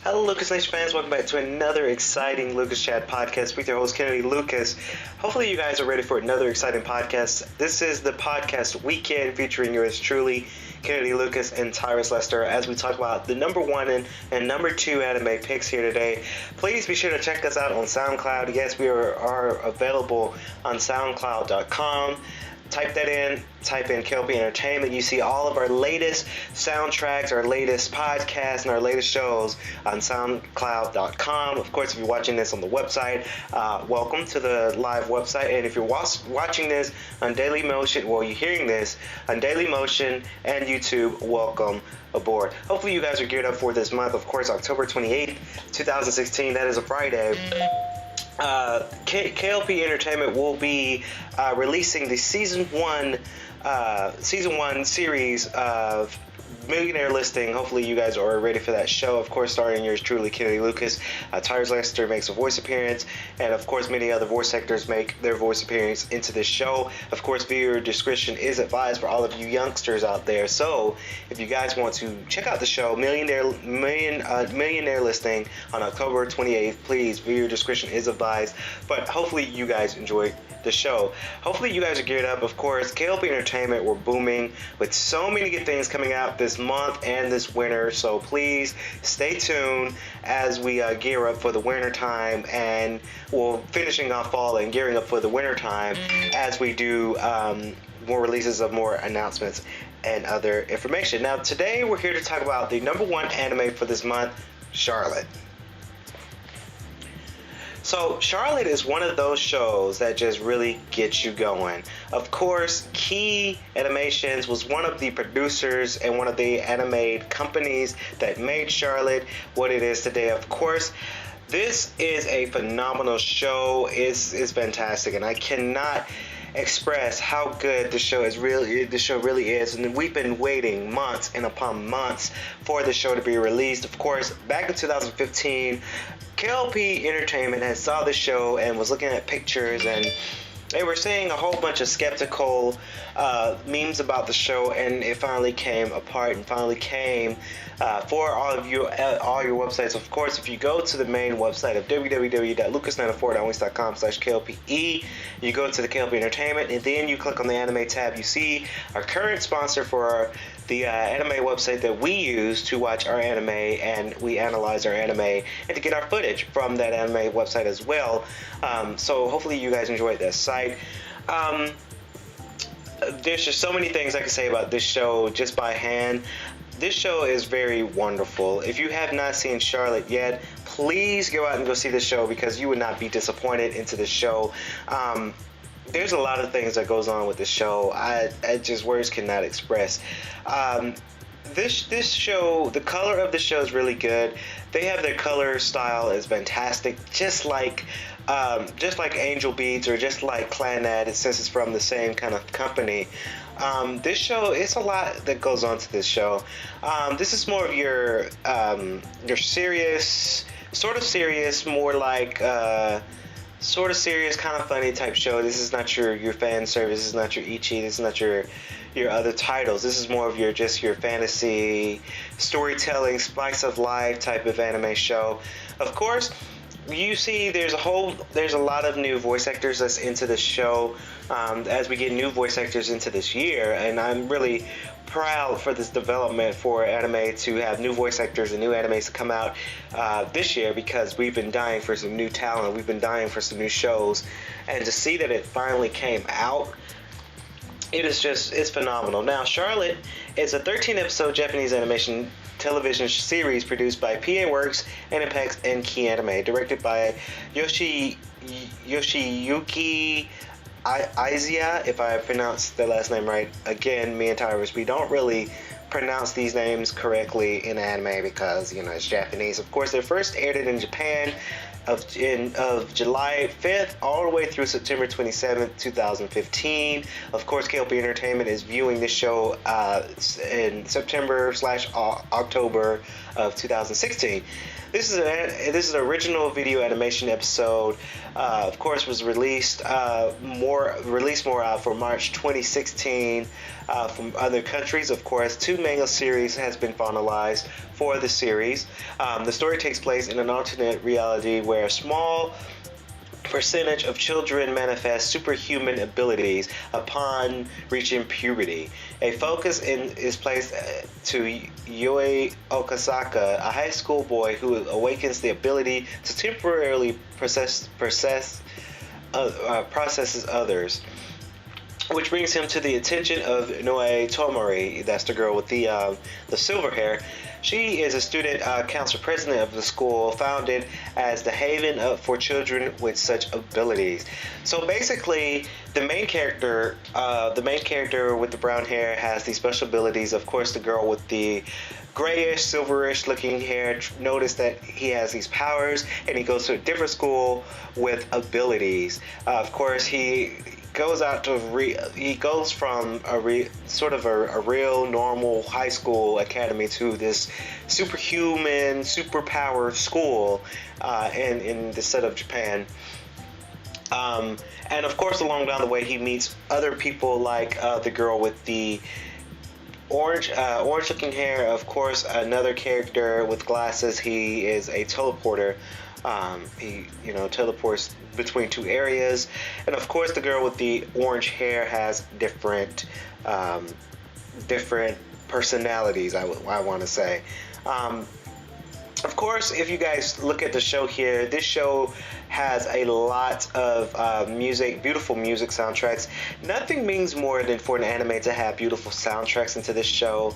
Hello, Lucas Nation fans. Welcome back to another exciting Lucas Chat podcast with your host, Kennedy Lucas. Hopefully, you guys are ready for another exciting podcast. This is the podcast weekend featuring yours truly, Kennedy Lucas and Tyrus Lester, as we talk about the number one and number two anime picks here today. Please be sure to check us out on SoundCloud. Yes, we are available on SoundCloud.com. Type that in, type in K.L.P Entertainment. You see all of our latest soundtracks, our latest podcasts, and our latest shows on SoundCloud.com. Of course, if you're watching this on the website, welcome to the live website. And if you're watching this on Daily Motion, well, you're hearing this on Daily Motion and YouTube, welcome aboard. Hopefully, you guys are geared up for this month. Of course, October 28th, 2016. That is a Friday. K.L.P Entertainment will be releasing the season one series of Millionaire Listing. Hopefully you guys are ready for that show. Of course, starring yours truly, Kennedy Lucas. Tyrus Lester makes a voice appearance, and of course many other voice actors make their voice appearance into this show. Of course, viewer discretion is advised for all of you youngsters out there. So if you guys want to check out the show Millionaire Listing on October 28th, please, viewer discretion is advised. But hopefully you guys enjoy the show. Hopefully you guys are geared up. Of course, K.L.P Entertainment, we're booming with so many good things coming out this month and this winter, so please stay tuned as we gear up for the winter time, and we're finishing off fall and gearing up for the winter time as we do more releases of more announcements and other information. Now today we're here to talk about the number one anime for this month, Charlotte. So, Charlotte is one of those shows that just really gets you going. Of course, Key Animations was one of the producers and one of the anime companies that made Charlotte what it is today. Of course, this is a phenomenal show. It's fantastic, and I cannot express how good the show really is, and we've been waiting months and upon months for the show to be released. Of course, back in 2015, K.L.P Entertainment had saw the show and was looking at pictures, and they were saying a whole bunch of skeptical memes about the show, and it finally came apart and finally came for all your websites. Of course, if you go to the main website of www.lucas904.com/KLPE, you go to the K.L.P Entertainment, and then you click on the anime tab. You see our current sponsor for the anime website that we use to watch our anime, and we analyze our anime and to get our footage from that anime website as well. So hopefully you guys enjoyed that site. There's just so many things I can say about this show just by hand. This show is very wonderful. If you have not seen Charlotte yet, please go out and go see this show, because you would not be disappointed into this show. There's a lot of things that goes on with the show. I just words cannot express. This show, the color of the show is really good. They have their color style is fantastic, just like Angel Beats or just like Clannad, since it's from the same kind of company. This show, it's a lot that goes on to this show. This is more of your serious, sort of serious, more like sort of serious, kind of funny type show. This is not your fan service. This is not your Ichi. This is not your other titles. This is more of your fantasy, storytelling, spice of life type of anime show. Of course, you see there's a lot of new voice actors that's into this show as we get new voice actors into this year, and I'm really proud for this development for anime to have new voice actors and new animes to come out this year, because we've been dying for some new talent. We've been dying for some new shows, and to see that it finally came out, it's phenomenal. Now, Charlotte is a 13-episode Japanese animation television series produced by PA Works, Animex, and Key Anime, directed by Yoshiyuki Aizawa, if I pronounced the last name right. Again, me and Tyrus, we don't really pronounce these names correctly in anime because, it's Japanese. Of course, they first aired it in Japan of July 5th all the way through September 27th, 2015. Of course, K.L.P Entertainment is viewing this show in September/October of 2016. This is an original video animation episode. Of course, was released more for March 2016 from other countries. Of course, 2 manga series has been finalized for the series. The story takes place in an alternate reality where a small percentage of children manifest superhuman abilities upon reaching puberty. A focus is placed to Yui Okasaka, a high school boy who awakens the ability to temporarily processes others, which brings him to the attention of Noe Tomori. That's the girl with the silver hair. She is a student council president of the school, founded as the haven for children with such abilities. So basically, the main character with the brown hair has these special abilities. Of course, the girl with the grayish, silverish looking hair, notice that he has these powers, and he goes to a different school with abilities. Of course, he goes from a real normal high school academy to this superhuman, superpowered school in the set of Japan. And of course, along down the way, he meets other people like the girl with the orange looking hair. Of course, another character with glasses. He is a teleporter. He teleports between 2 areas, and of course the girl with the orange hair has different personalities, I want to say. Of course, if you guys look at the show here, this show has a lot of beautiful music soundtracks. Nothing means more than for an anime to have beautiful soundtracks into this show.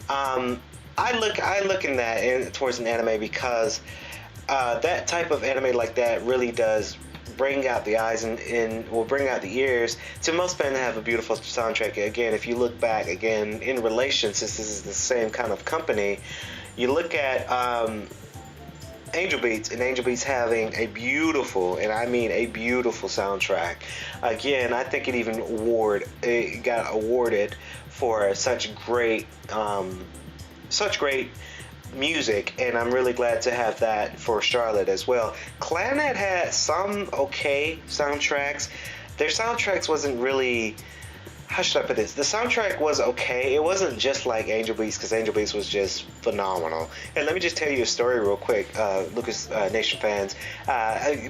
I look in that towards an anime because that type of anime like that really does bring out the eyes and will bring out the ears to most fans that have a beautiful soundtrack. Again, if you look back again in relation, since this is the same kind of company, you look at Angel Beats, and Angel Beats having a beautiful, and I mean a beautiful soundtrack. Again, I think it got awarded for such great music, and I'm really glad to have that for Charlotte as well. Clannad had some okay soundtracks. Their soundtracks wasn't really, how should I put this? The soundtrack was okay. It wasn't just like Angel Beats, because Angel Beats was just phenomenal. And let me just tell you a story real quick, Lucas Nation fans.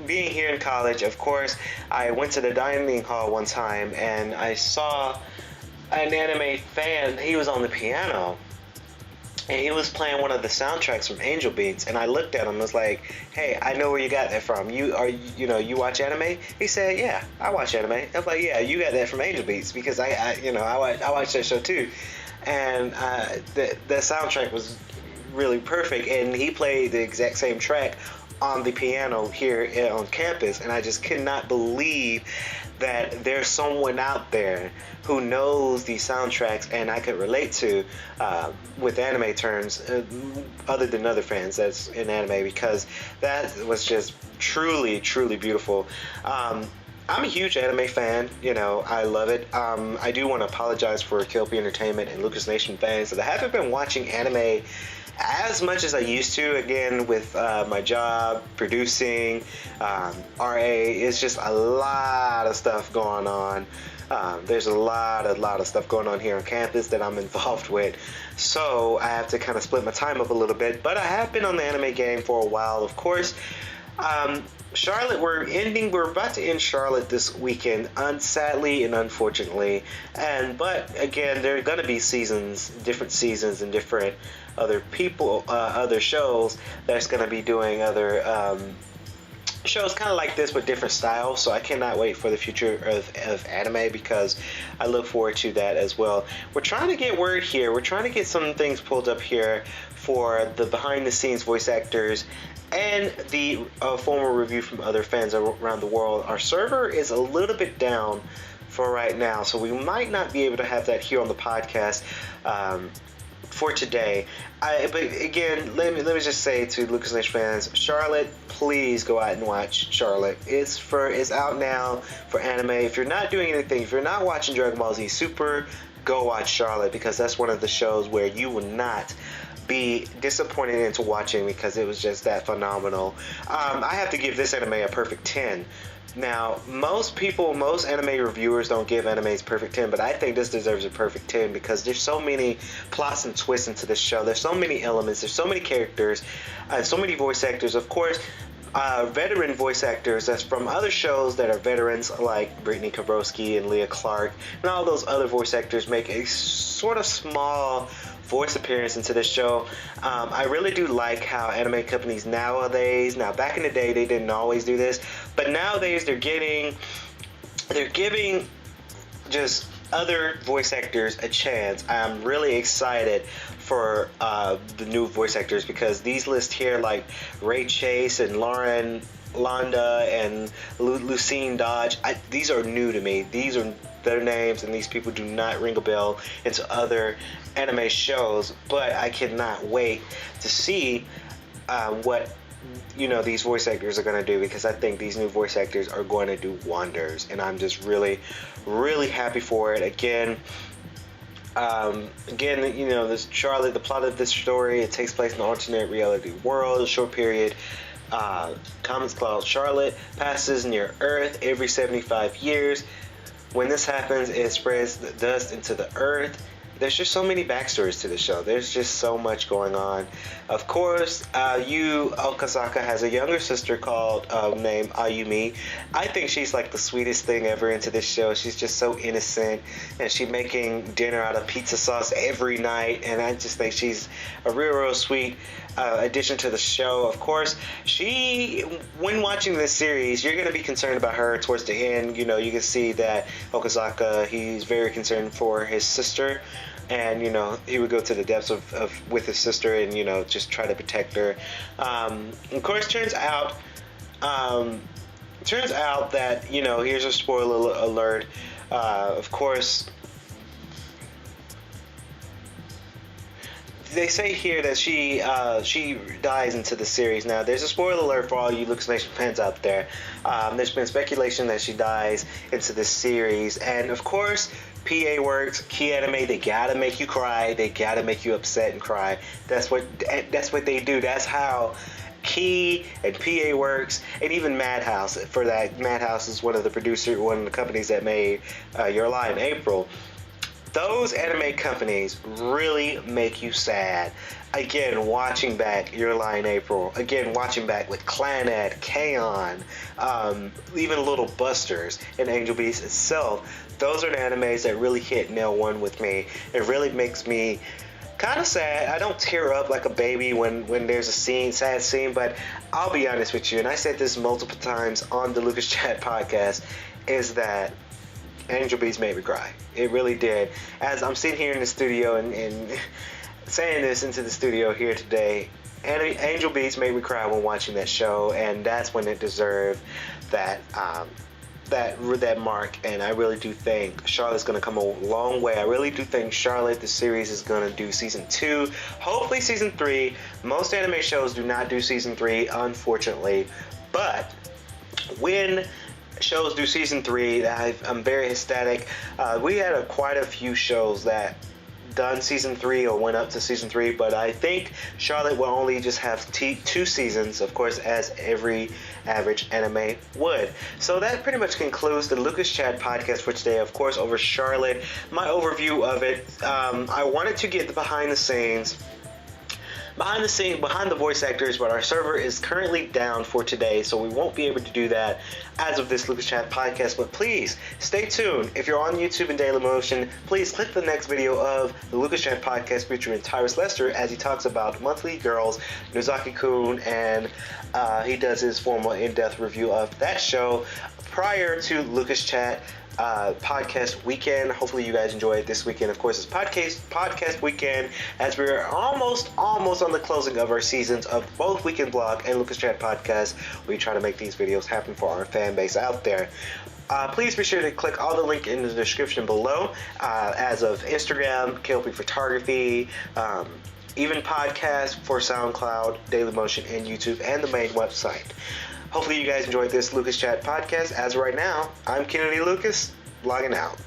Being here in college, of course, I went to the dining hall one time and I saw an anime fan. He was on the piano, and he was playing one of the soundtracks from Angel Beats, and I looked at him and was like, "Hey, I know where you got that from. You watch anime?" He said, "Yeah, I watch anime." I was like, "Yeah, you got that from Angel Beats, because I watch that show too." And the soundtrack was really perfect, and he played the exact same track on the piano here on campus, and I just could not believe that there's someone out there who knows these soundtracks and I could relate to with anime terms, other than other fans that's in anime, because that was just truly, truly beautiful. I'm a huge anime fan, I love it. I do want to apologize for K.L.P Entertainment and Lucas Nation fans that I haven't been watching anime as much as I used to. Again, with my job, producing, RA, it's just a lot of stuff going on. There's a lot of stuff going on here on campus that I'm involved with, so I have to kind of split my time up a little bit. But I have been on the anime game for a while, of course. Charlotte, we're about to end Charlotte this weekend, sadly and unfortunately. But again, there are going to be different seasons, and different other people, other shows that's going to be doing other shows kind of like this, but different styles. So I cannot wait for the future of anime, because I look forward to that as well. We're trying to get word here. We're trying to get some things pulled up here for the behind the scenes voice actors and the formal review from other fans around the world. Our server is a little bit down for right now, so we might not be able to have that here on the podcast for today. But again, let me just say to Lucas Nation fans, Charlotte, please go out and watch Charlotte. It's out now for anime. If you're not doing anything, if you're not watching Dragon Ball Z Super, go watch Charlotte, because that's one of the shows where you will not be disappointed into watching, because it was just that phenomenal. I have to give this anime a perfect 10. Now, most anime reviewers don't give animes perfect 10, but I think this deserves a perfect 10 because there's so many plots and twists into this show. There's so many elements. There's so many characters, so many voice actors. Of course, veteran voice actors that's from other shows that are veterans, like Brittany Kabrowski and Leah Clark, and all those other voice actors make a sort of small voice appearance into this show. I really do like how anime companies nowadays, now back in the day they didn't always do this, but nowadays they're giving just other voice actors a chance. I'm really excited for the new voice actors, because these lists here, like Ray Chase and Lauren Londa and Lucine Dodge, these are new to me. These are their names, and these people do not ring a bell into other anime shows, but I cannot wait to see what these voice actors are going to do, because I think these new voice actors are going to do wonders, and I'm just really, really happy for it. Again, this Charlotte, the plot of this story, it takes place in an alternate reality world. A short period comet called Charlotte passes near Earth every 75 years. When this happens, it spreads the dust into the Earth. There's just so many backstories to the show. There's just so much going on. Of course, Yu Okazaka has a younger sister named Ayumi. I think she's like the sweetest thing ever into this show. She's just so innocent, and she's making dinner out of pizza sauce every night, and I just think she's a real sweet addition to the show. Of course, when watching this series, you're going to be concerned about her towards the end. You can see that Okazaka, he's very concerned for his sister, and he would go to the depths of with his sister, and just try to protect her. Of course, turns out that here's a spoiler alert. Of course, they say here that she dies into the series. Now, there's a spoiler alert for all you Lucas Nation fans out there. There's been speculation that she dies into this series, and of course, PA Works, Key Anime, they gotta make you cry. They gotta make you upset and cry. That's what they do. That's how Key and PA Works, and even Madhouse. For that, Madhouse is one of the companies that made Your Lie in April. Those anime companies really make you sad. Again, watching back Your Lie in April. Again, watching back with Clannad, K.O.N, even Little Busters, and Angel Beats itself. Those are the animes that really hit nail one with me. It really makes me kind of sad. I don't tear up like a baby when there's a sad scene, but I'll be honest with you, and I said this multiple times on the Lucas Chat podcast, is that Angel Beats made me cry. It really did. As I'm sitting here in the studio and saying this into the studio here today, Angel Beats made me cry when watching that show, and that's when it deserved that mark. And I really do think Charlotte's going to come a long way. I really do think Charlotte, the series, is going to do season 2, hopefully season 3. Most anime shows do not do season 3, unfortunately, but when shows do season 3, I'm very ecstatic. We had quite a few shows that done season 3 or went up to season 3, but I think Charlotte will only just have 2 seasons, of course, as every average anime would. So that pretty much concludes the Lucas Chat podcast for today. Of course, over Charlotte, my overview of it. I wanted to get the behind the voice actors, but our server is currently down for today, so we won't be able to do that as of this Lucas Chat podcast. But please stay tuned. If you're on YouTube and Dailymotion, please click the next video of the Lucas Chat podcast featuring Tyrus Lester as he talks about Monthly Girls, Nozaki-kun, and he does his formal in-depth review of that show prior to Lucas Chat podcast weekend. Hopefully you guys enjoy it this weekend. Of course, it's podcast weekend, as we're almost on the closing of our seasons of both Weekend Blog and Lucas Chat podcast. We try to make these videos happen for our fan base out there. Please be sure to click all the link in the description below, as of Instagram, K.L.P Photography, even podcasts for SoundCloud, Dailymotion, and YouTube, and the main website. Hopefully you guys enjoyed this Lucas Chat podcast. As of right now, I'm Kennedy Lucas, logging out.